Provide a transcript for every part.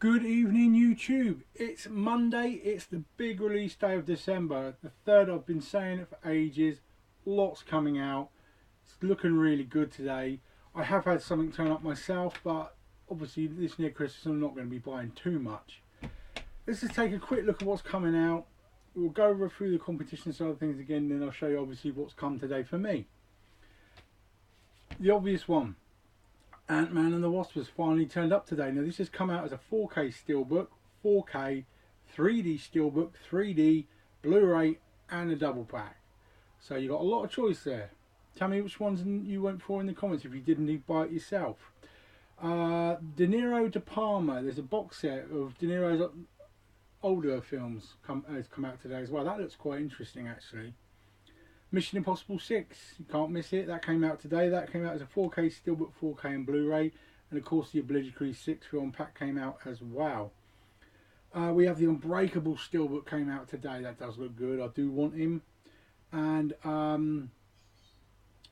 Good evening, YouTube. It's Monday. It's the big release day of December, the 3rd. I've been saying it for ages. Lots coming out. It's looking really good today. I have had something turn up myself, but obviously this near Christmas I'm not going to be buying too much. Let's just take a quick look at what's coming out. We'll go through the competition side of things again, then I'll show you obviously what's come today for me. The obvious one. Ant-Man and the Wasp has finally turned up today. Now this has come out as a 4K steelbook, 4K, 3D steelbook, 3D, Blu-ray and a double pack. So you got a lot of choice there. Tell me which ones you went for in the comments if you didn't buy it yourself. De Niro De Palma, there's a box set of De Niro's older films has come out today as well. That looks quite interesting actually. Mission Impossible 6, you can't miss it. That came out today. That came out as a 4K steelbook, 4K and Blu-ray, and of course the obligatory 6 film pack came out as well. We have the Unbreakable steelbook came out today. That does look good. I do want him. And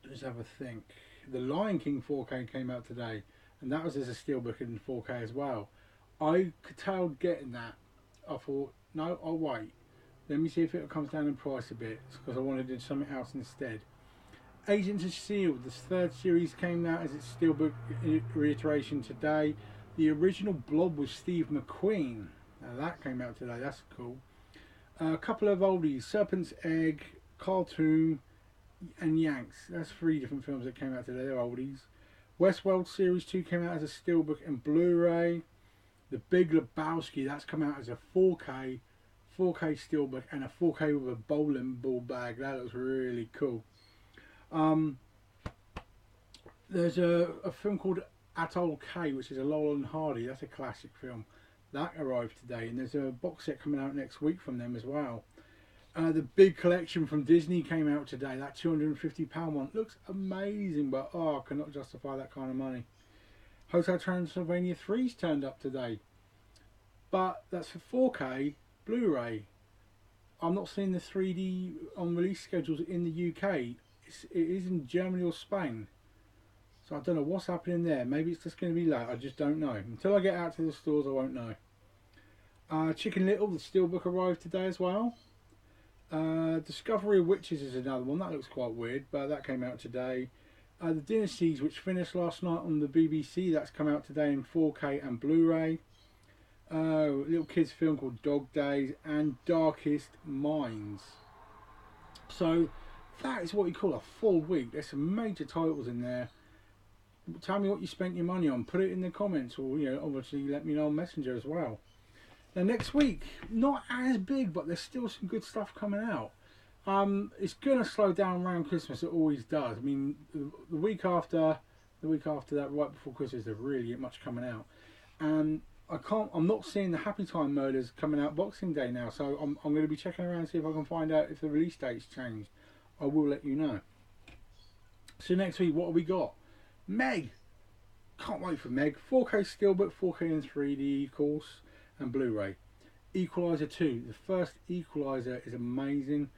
let's have a think. The Lion King 4K came out today, and that was as a steelbook in 4K as well. I curtailed getting that. I thought, no, I'll wait. Let me see if it comes down in price a bit, because I wanted to do something else instead. Agents of S.H.I.E.L.D., the 3rd series came out as its steelbook reiteration today. The original Blob with Steve McQueen. Now that came out today, that's cool. A couple of oldies, Serpent's Egg, Cartoon and Yanks. That's 3 different films that came out today, they're oldies. Westworld Series 2 came out as a steelbook and Blu-ray. The Big Lebowski, that's come out as a 4K steelbook and a 4K with a bowling ball bag. That looks really cool. There's a film called Atoll K, which is a Laurel and Hardy. That's a classic film. That arrived today, and there's a box set coming out next week from them as well. The Big Collection from Disney came out today. That £250 one looks amazing, but I cannot justify that kind of money. Hotel Transylvania 3's turned up today, but that's for 4K Blu-ray. I'm not seeing the 3D on release schedules in the UK. It is in Germany or Spain, so I don't know what's happening there. Maybe it's just going to be late. I just don't know. Until I get out to the stores I won't know. Chicken Little, the steelbook arrived today as well. Discovery of Witches is another one. That looks quite weird, but that came out today. The Dynasties, which finished last night on the BBC, that's come out today in 4K and Blu-ray. Little kids film called Dog Days and Darkest Minds. So that is what you call a full week. There's some major titles in there. Tell me what you spent your money on. Put it in the comments, or obviously let me know on Messenger as well. Now next week, not as big, but there's still some good stuff coming out. It's gonna slow down around Christmas. It always does. I mean, the week after that, right before Christmas, there really ain't much coming out. And I'm not seeing the Happy Time Murders coming out Boxing Day now, so I'm going to be checking around to see if I can find out if the release date's changed. I will let you know. So next week, what have we got? Meg. Can't wait for Meg. 4K steelbook, 4K and 3D, of course, and Blu-ray. Equalizer 2. The first Equalizer is amazing.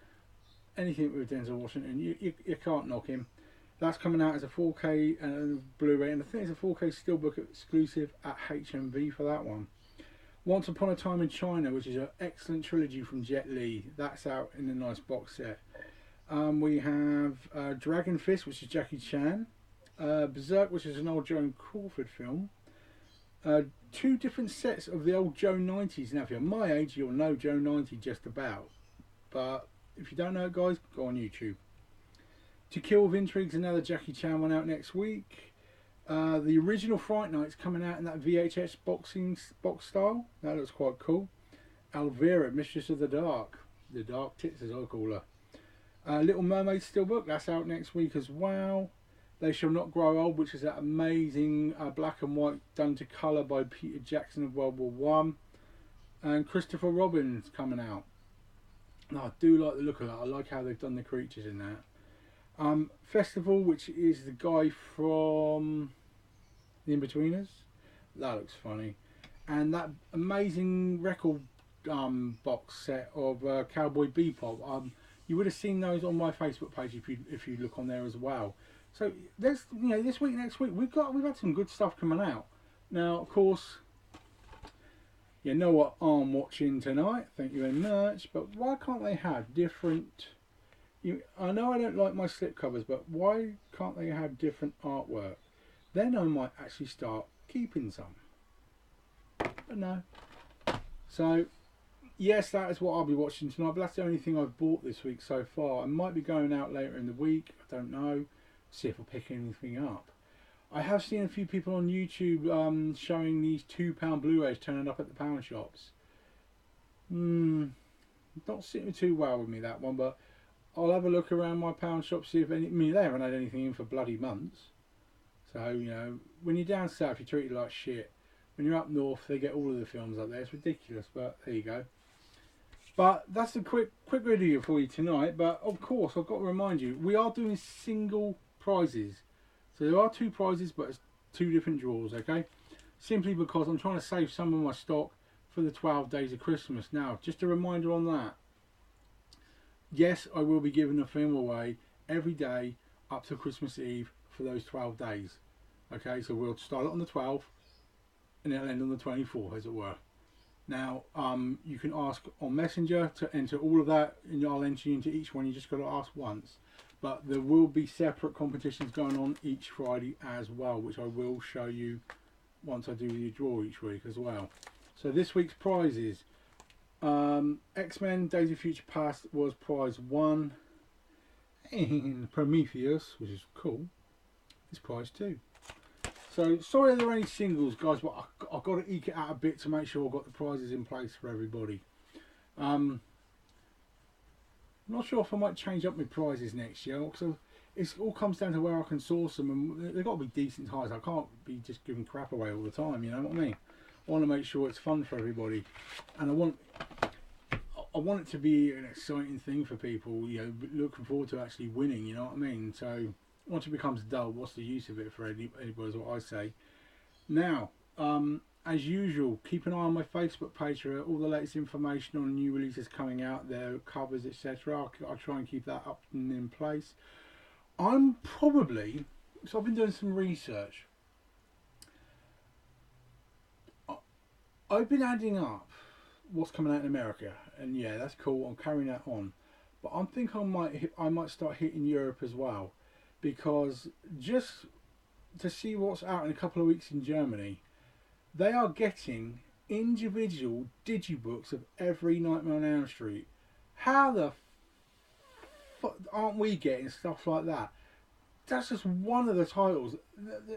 Anything with Denzel Washington, you can't knock him. That's coming out as a 4K and Blu-ray, and I think it's a 4K steelbook exclusive at HMV for that one. Once Upon a Time in China, which is an excellent trilogy from Jet Li, that's out in a nice box set. We have Dragon Fist, which is Jackie Chan. Berserk, which is an old Joan Crawford film. 2 different sets of the old Joe 90s. Now if you're my age, you'll know Joe 90 just about, but if you don't know it, guys, go on YouTube. To Kill with Intrigue's another Jackie Chan one out next week. The original Fright Night's coming out in that VHS box style. That looks quite cool. Elvira, Mistress of the Dark Tits as I call her. Little Mermaid steelbook, that's out next week as well. They Shall Not Grow Old, which is that amazing black and white done to colour by Peter Jackson of World War One. And Christopher Robin's coming out. Now, I do like the look of that. I like how they've done the creatures in that. Festival, which is the guy from The Inbetweeners. That looks funny. And that amazing record box set of Cowboy Bebop. You would have seen those on my Facebook page if you look on there as well. So there's this week, next week we've had some good stuff coming out. Now, of course, You know what I'm watching tonight, thank you very much. But why can't they have different... I know I don't like my slipcovers, but why can't they have different artwork? Then I might actually start keeping some. But no. So, yes, that is what I'll be watching tonight, but that's the only thing I've bought this week so far. I might be going out later in the week, I don't know. See if I pick anything up. I have seen a few people on YouTube showing these £2 Blu-rays turning up at the pound shops. Not sitting too well with me, that one, but I'll have a look around my pound shop, see if any... I mean, they haven't had anything in for bloody months. So, you know, when you're down south, you're treated like shit. When you're up north, they get all of the films up there. It's ridiculous, but there you go. But that's a quick video for you tonight. But, of course, I've got to remind you, we are doing single prizes. So there are 2 prizes, but it's 2 different draws, okay? Simply because I'm trying to save some of my stock for the 12 days of Christmas. Now, just a reminder on that. Yes, I will be giving a film away every day up to Christmas Eve for those 12 days. Okay, so we'll start it on the 12th and it'll end on the 24th, as it were. Now, you can ask on Messenger to enter all of that, and I'll enter you into each one. You just got to ask once. But there will be separate competitions going on each Friday as well, which I will show you once I do the draw each week as well. So this week's prizes. X-Men Days of Future Past was prize 1. And Prometheus, which is cool, is prize 2. So sorry there are any singles, guys, but I've got to eke it out a bit to make sure I've got the prizes in place for everybody. I'm not sure if I might change up my prizes next year, because it all comes down to where I can source them, and they've got to be decent ties. I can't be just giving crap away all the time, you know what I mean? I want to make sure it's fun for everybody, and I want it to be an exciting thing for people, you know, looking forward to actually winning, you know what I mean? So once it becomes dull, what's the use of it for anybody, is what I say. Now, as usual, keep an eye on my Facebook page for all the latest information on new releases coming out, their covers, etc. I'll try and keep that up and in place. So I've been doing some research. I've been adding up what's coming out in America, and yeah, that's cool. I'm carrying that on, but I think I might start hitting Europe as well, because just to see what's out in a couple of weeks in Germany, they are getting individual digibooks of every Nightmare on Elm Street. How the fuck aren't we getting stuff like that? That's just one of the titles.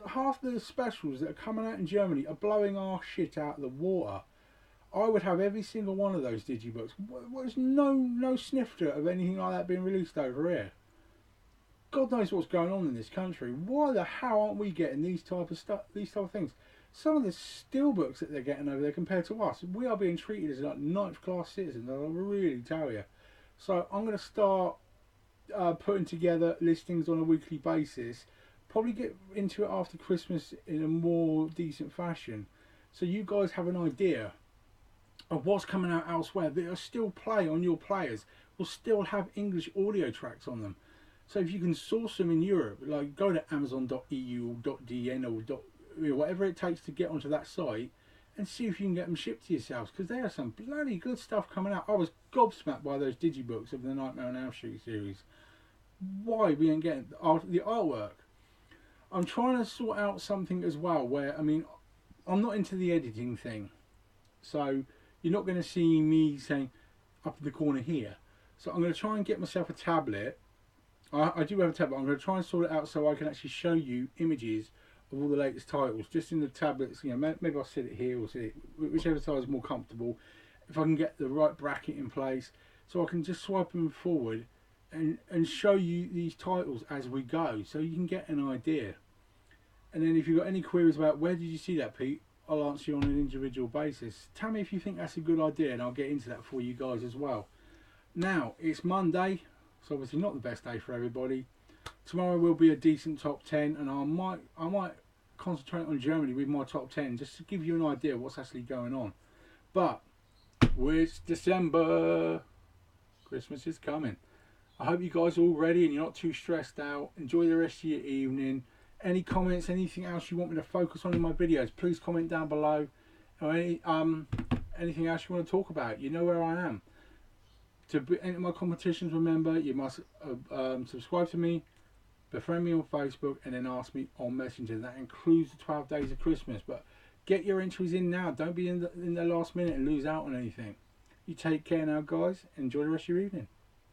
Half the specials that are coming out in Germany are blowing our shit out of the water. I would have every single one of those digibooks. There's no snifter of anything like that being released over here. God knows what's going on in this country. Why the hell aren't we getting these type of things? Some of the steelbooks that they're getting over there compared to us, we are being treated as like 9th class citizens. I really tell you. So I'm going to start putting together listings on a weekly basis. Probably get into it after Christmas in a more decent fashion, so you guys have an idea of what's coming out elsewhere that will still play on your players, will still have English audio tracks on them. So if you can source them in Europe, like go to amazon.eu or .dn or whatever it takes to get onto that site, and see if you can get them shipped to yourselves, because there are some bloody good stuff coming out. I was gobsmacked by those digibooks of the Nightmare on Elm Street series. Why we ain't getting the artwork? I'm trying to sort out something as well where, I mean, I'm not into the editing thing, so you're not going to see me saying up in the corner here. So I'm going to try and get myself a tablet. I do have a tablet. I'm going to try and sort it out so I can actually show you images of all the latest titles just in the tablets. You know, maybe I'll sit it here or sit it whichever side is more comfortable. If I can get the right bracket in place, so I can just swipe them forward and show you these titles as we go, so you can get an idea. And then if you've got any queries about where did you see that, Pete, I'll answer you on an individual basis. Tell me if you think that's a good idea, and I'll get into that for you guys as well. Now it's Monday, so obviously not the best day for everybody. Tomorrow will be a decent top 10, and I might concentrate on Germany with my top 10 just to give you an idea of what's actually going on. But it's December, Christmas is coming. I hope you guys are all ready and you're not too stressed out. Enjoy the rest of your evening. Any comments, anything else you want me to focus on in my videos, please comment down below. Or anything else you want to talk about, you know where I am. To enter my competitions, remember, you must subscribe to me, befriend me on Facebook, and then ask me on Messenger. That includes the 12 days of Christmas. But get your entries in now. Don't be in the last minute and lose out on anything. You take care now, guys. Enjoy the rest of your evening.